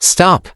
Stop.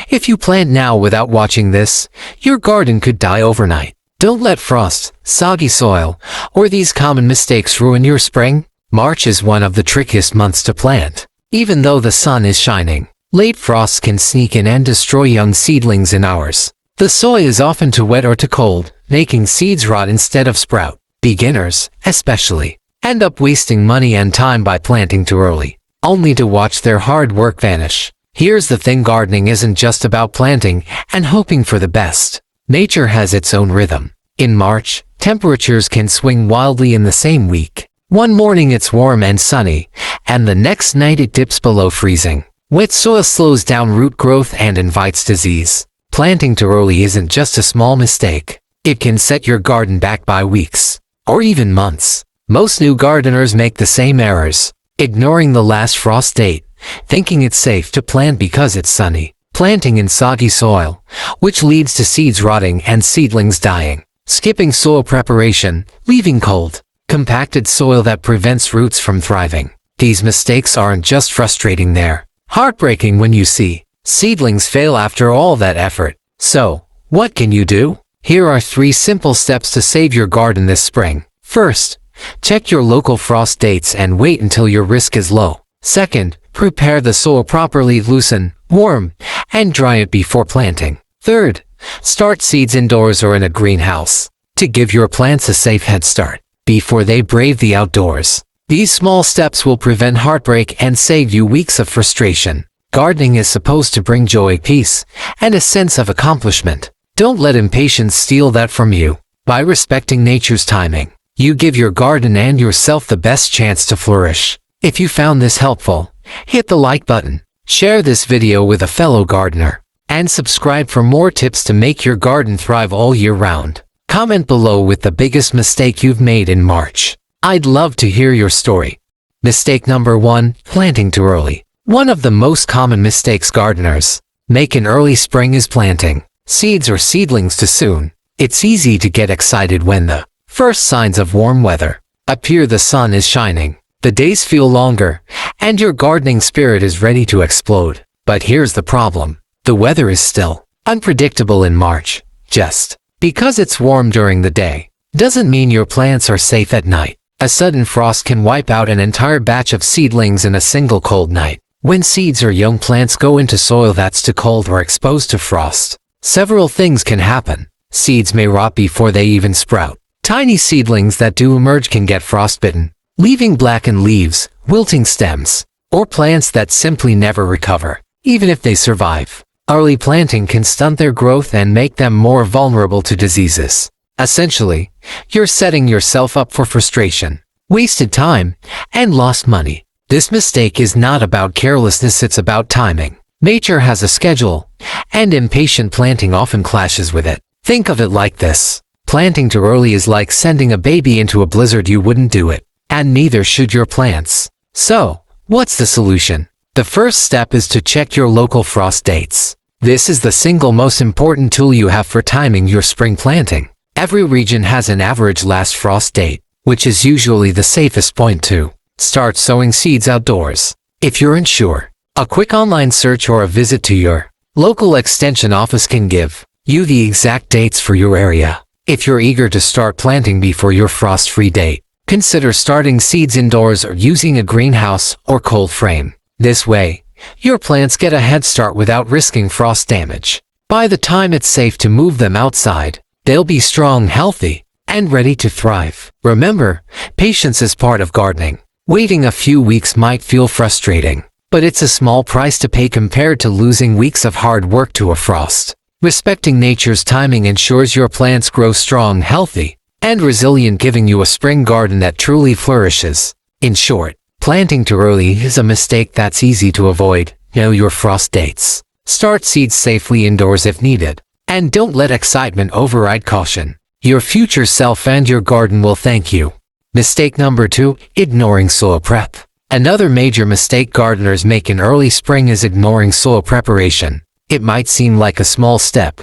If you plant now without watching this, your garden could die overnight. Don't let frost, soggy soil, or these common mistakes ruin your spring. March is one of the trickiest months to plant. Even though the sun is shining, late frosts can sneak in and destroy young seedlings in hours. The soil is often too wet or too cold, making seeds rot instead of sprout. Beginners, especially, end up wasting money and time by planting too early, only to watch their hard work vanish. Here's the thing: gardening isn't just about planting and hoping for the best. Nature has its own rhythm. In March, temperatures can swing wildly in the same week. One morning it's warm and sunny, and the next night it dips below freezing. Wet soil slows down root growth and invites disease. Planting too early isn't just a small mistake. It can set your garden back by weeks, or even months. Most new gardeners make the same errors, ignoring the last frost date, thinking it's safe to plant because it's sunny, planting in soggy soil, which leads to seeds rotting and seedlings dying, skipping soil preparation, leaving cold, compacted soil that prevents roots from thriving. These mistakes aren't just frustrating, they're heartbreaking when you see seedlings fail after all that effort. So, what can you do? Here are 3 simple steps to save your garden this spring. First, check your local frost dates and wait until your risk is low. Second, prepare the soil properly, loosen, warm, and dry it before planting. Third, start seeds indoors or in a greenhouse to give your plants a safe head start before they brave the outdoors. These small steps will prevent heartbreak and save you weeks of frustration. Gardening is supposed to bring joy, peace, and a sense of accomplishment. Don't let impatience steal that from you. By respecting nature's timing, you give your garden and yourself the best chance to flourish. If you found this helpful, hit the like button, share this video with a fellow gardener, and subscribe for more tips to make your garden thrive all year round. Comment below with the biggest mistake you've made in March. I'd love to hear your story. Mistake number 1, planting too early. One of the most common mistakes gardeners make in early spring is planting seeds or seedlings too soon. It's easy to get excited when the first signs of warm weather appear. The sun is shining, the days feel longer, and your gardening spirit is ready to explode. But here's the problem. The weather is still unpredictable in March. Just because it's warm during the day doesn't mean your plants are safe at night. A sudden frost can wipe out an entire batch of seedlings in a single cold night. When seeds or young plants go into soil that's too cold or exposed to frost, several things can happen. Seeds may rot before they even sprout. Tiny seedlings that do emerge can get frostbitten, leaving blackened leaves, wilting stems, or plants that simply never recover, even if they survive. Early planting can stunt their growth and make them more vulnerable to diseases. Essentially, you're setting yourself up for frustration, wasted time, and lost money. This mistake is not about carelessness, it's about timing. Nature has a schedule, and impatient planting often clashes with it. Think of it like this. Planting too early is like sending a baby into a blizzard. You wouldn't do it, and neither should your plants. So, what's the solution? The first step is to check your local frost dates. This is the single most important tool you have for timing your spring planting. Every region has an average last frost date, which is usually the safest point to start sowing seeds outdoors. If you're unsure, a quick online search or a visit to your local extension office can give you the exact dates for your area. If you're eager to start planting before your frost-free date, consider starting seeds indoors or using a greenhouse or cold frame. This way, your plants get a head start without risking frost damage. By the time it's safe to move them outside, they'll be strong, healthy, and ready to thrive. Remember, patience is part of gardening. Waiting a few weeks might feel frustrating, but it's a small price to pay compared to losing weeks of hard work to a frost. Respecting nature's timing ensures your plants grow strong, healthy, and resilient, giving you a spring garden that truly flourishes. In short, planting too early is a mistake that's easy to avoid. Know your frost dates. Start seeds safely indoors if needed, and don't let excitement override caution. Your future self and your garden will thank you. Mistake number 2, ignoring soil prep. Another major mistake gardeners make in early spring is ignoring soil preparation. It might seem like a small step,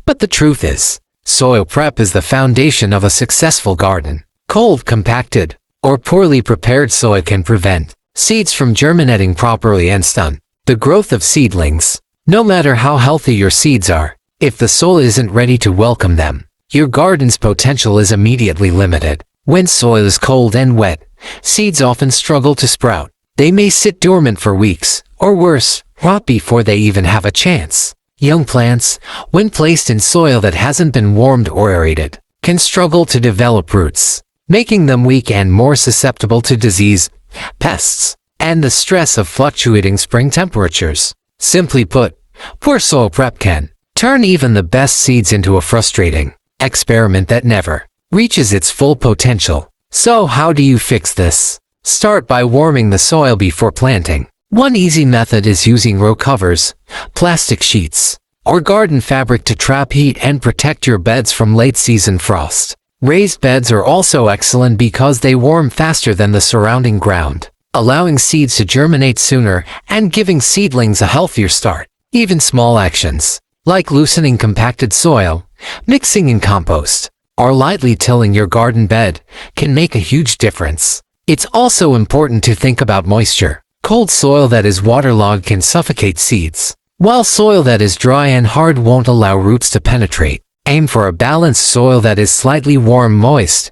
but the truth is, soil prep is the foundation of a successful garden. Cold, compacted, or poorly prepared soil can prevent seeds from germinating properly and stunt the growth of seedlings. No matter how healthy your seeds are, if the soil isn't ready to welcome them, your garden's potential is immediately limited. When soil is cold and wet, seeds often struggle to sprout. They may sit dormant for weeks, or worse, rot before they even have a chance. Young plants, when placed in soil that hasn't been warmed or aerated, can struggle to develop roots, making them weak and more susceptible to disease, pests, and the stress of fluctuating spring temperatures. Simply put, poor soil prep can turn even the best seeds into a frustrating experiment that never reaches its full potential. So how do you fix this? Start by warming the soil before planting. One easy method is using row covers, plastic sheets, or garden fabric to trap heat and protect your beds from late-season frost. Raised beds are also excellent because they warm faster than the surrounding ground, allowing seeds to germinate sooner and giving seedlings a healthier start. Even small actions, like loosening compacted soil, mixing in compost, or lightly tilling your garden bed, can make a huge difference. It's also important to think about moisture. Cold soil that is waterlogged can suffocate seeds, while soil that is dry and hard won't allow roots to penetrate. Aim for a balanced soil that is slightly warm, moist,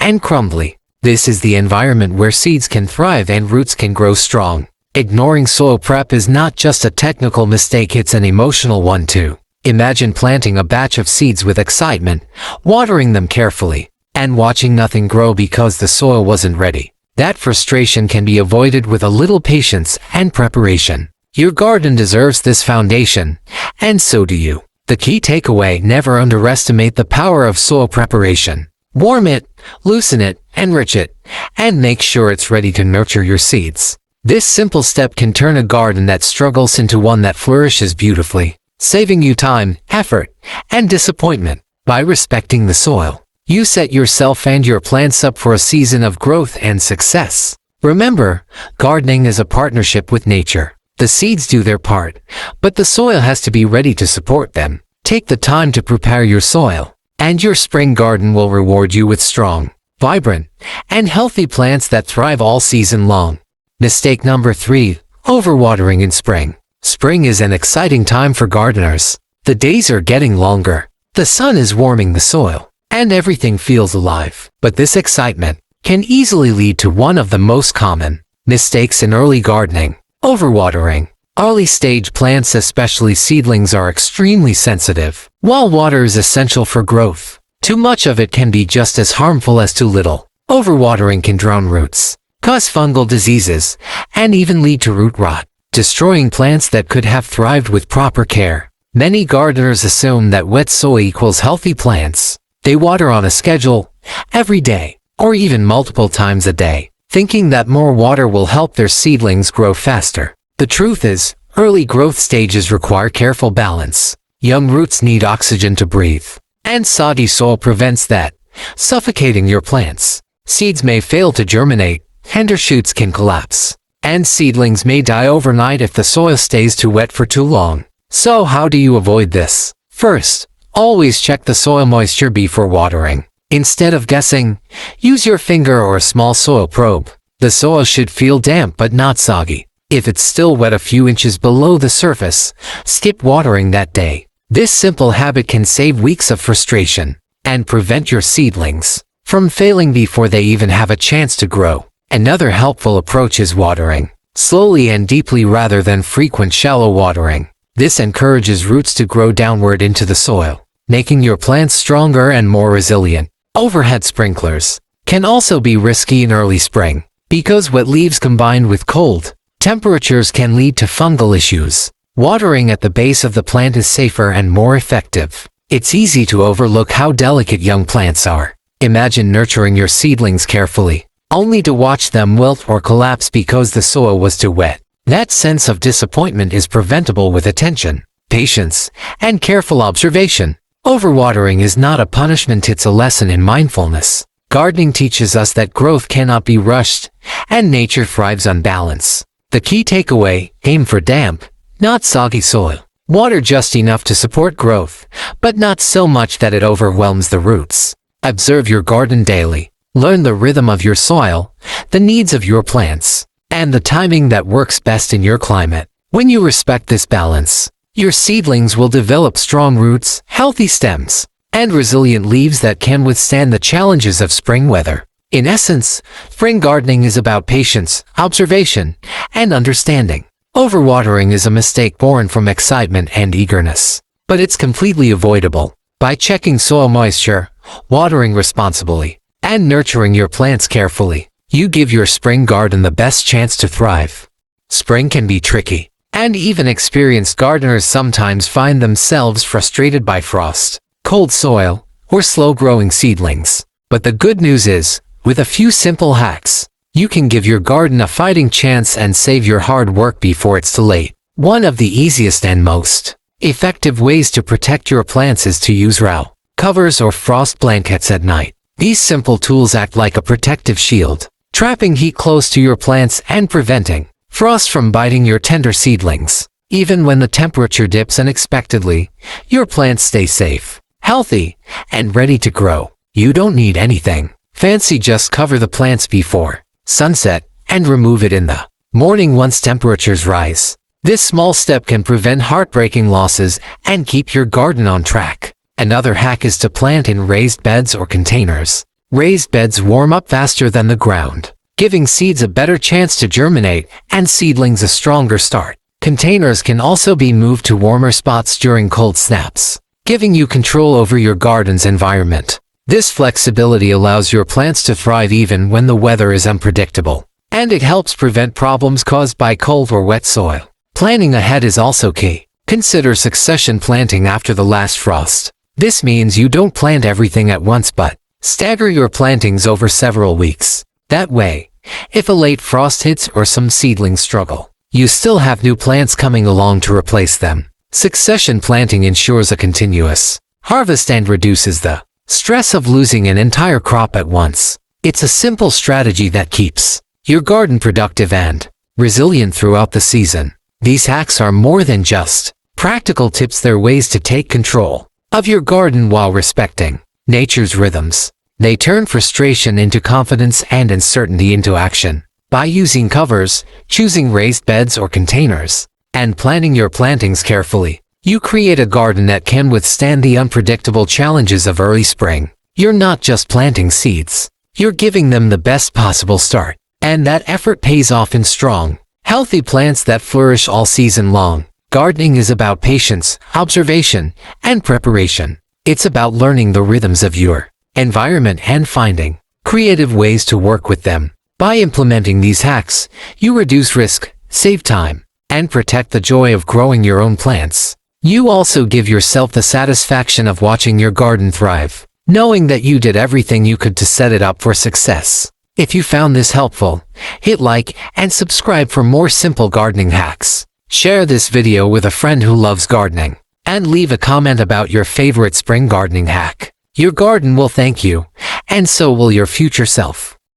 and crumbly. This is the environment where seeds can thrive and roots can grow strong. Ignoring soil prep is not just a technical mistake, it's an emotional one too. Imagine planting a batch of seeds with excitement, watering them carefully, and watching nothing grow because the soil wasn't ready. That frustration can be avoided with a little patience and preparation. Your garden deserves this foundation, and so do you. The key takeaway: never underestimate the power of soil preparation. Warm it, loosen it, enrich it, and make sure it's ready to nurture your seeds. This simple step can turn a garden that struggles into one that flourishes beautifully, saving you time, effort, and disappointment. By respecting the soil, you set yourself and your plants up for a season of growth and success. Remember, gardening is a partnership with nature. The seeds do their part, but the soil has to be ready to support them. Take the time to prepare your soil, and your spring garden will reward you with strong, vibrant, and healthy plants that thrive all season long. Mistake number 3, overwatering in spring. Spring is an exciting time for gardeners. The days are getting longer, the sun is warming the soil, and everything feels alive. But this excitement can easily lead to one of the most common mistakes in early gardening: overwatering. Early-stage plants, especially seedlings, are extremely sensitive. While water is essential for growth, too much of it can be just as harmful as too little. Overwatering can drown roots, cause fungal diseases, and even lead to root rot, destroying plants that could have thrived with proper care. Many gardeners assume that wet soil equals healthy plants. They water on a schedule, every day, or even multiple times a day, thinking that more water will help their seedlings grow faster. The truth is, early growth stages require careful balance. Young roots need oxygen to breathe, and soggy soil prevents that, suffocating your plants. Seeds may fail to germinate, tender shoots can collapse, and seedlings may die overnight if the soil stays too wet for too long. So how do you avoid this? First, always check the soil moisture before watering. Instead of guessing, use your finger or a small soil probe. The soil should feel damp but not soggy. If it's still wet a few inches below the surface, skip watering that day. This simple habit can save weeks of frustration and prevent your seedlings from failing before they even have a chance to grow. Another helpful approach is watering slowly and deeply rather than frequent shallow watering. This encourages roots to grow downward into the soil, making your plants stronger and more resilient. Overhead sprinklers can also be risky in early spring because wet leaves combined with cold temperatures can lead to fungal issues. Watering at the base of the plant is safer and more effective. It's easy to overlook how delicate young plants are. Imagine nurturing your seedlings carefully, only to watch them wilt or collapse because the soil was too wet. That sense of disappointment is preventable with attention, patience, and careful observation. Overwatering is not a punishment, it's a lesson in mindfulness. Gardening teaches us that growth cannot be rushed, and nature thrives on balance. The key takeaway: aim for damp, not soggy soil. Water just enough to support growth, but not so much that it overwhelms the roots. Observe your garden daily. Learn the rhythm of your soil, the needs of your plants, and the timing that works best in your climate. When you respect this balance, Your seedlings will develop strong roots, healthy stems, and resilient leaves that can withstand the challenges of spring weather. In essence, spring gardening is about patience, observation, and understanding. Overwatering is a mistake born from excitement and eagerness, but it's completely avoidable. By checking soil moisture, watering responsibly, and nurturing your plants carefully, you give your spring garden the best chance to thrive. Spring can be tricky, and even experienced gardeners sometimes find themselves frustrated by frost, cold soil, or slow-growing seedlings. But the good news is, with a few simple hacks, you can give your garden a fighting chance and save your hard work before it's too late. One of the easiest and most effective ways to protect your plants is to use roof covers or frost blankets at night. These simple tools act like a protective shield, trapping heat close to your plants and preventing frost from biting your tender seedlings. Even when the temperature dips unexpectedly, your plants stay safe, healthy, and ready to grow. You don't need anything fancy, just cover the plants before sunset and remove it in the morning once temperatures rise. This small step can prevent heartbreaking losses and keep your garden on track. Another hack is to plant in raised beds or containers. Raised beds warm up faster than the ground, giving seeds a better chance to germinate and seedlings a stronger start. Containers can also be moved to warmer spots during cold snaps, giving you control over your garden's environment. This flexibility allows your plants to thrive even when the weather is unpredictable, and it helps prevent problems caused by cold or wet soil. Planning ahead is also key. Consider succession planting after the last frost. This means you don't plant everything at once but stagger your plantings over several weeks. That way, if a late frost hits or some seedlings struggle, you still have new plants coming along to replace them. Succession planting ensures a continuous harvest and reduces the stress of losing an entire crop at once. It's a simple strategy that keeps your garden productive and resilient throughout the season. These hacks are more than just practical tips, they're ways to take control of your garden while respecting nature's rhythms. They turn frustration into confidence and uncertainty into action. By using covers, choosing raised beds or containers, and planning your plantings carefully, you create a garden that can withstand the unpredictable challenges of early spring. You're not just planting seeds, you're giving them the best possible start. And that effort pays off in strong, healthy plants that flourish all season long. Gardening is about patience, observation, and preparation. It's about learning the rhythms of your environment and finding creative ways to work with them. By implementing these hacks, you reduce risk, save time, and protect the joy of growing your own plants. You also give yourself the satisfaction of watching your garden thrive, knowing that you did everything you could to set it up for success. If you found this helpful, hit like and subscribe for more simple gardening hacks. Share this video with a friend who loves gardening, and leave a comment about your favorite spring gardening hack. Your garden will thank you, and so will your future self.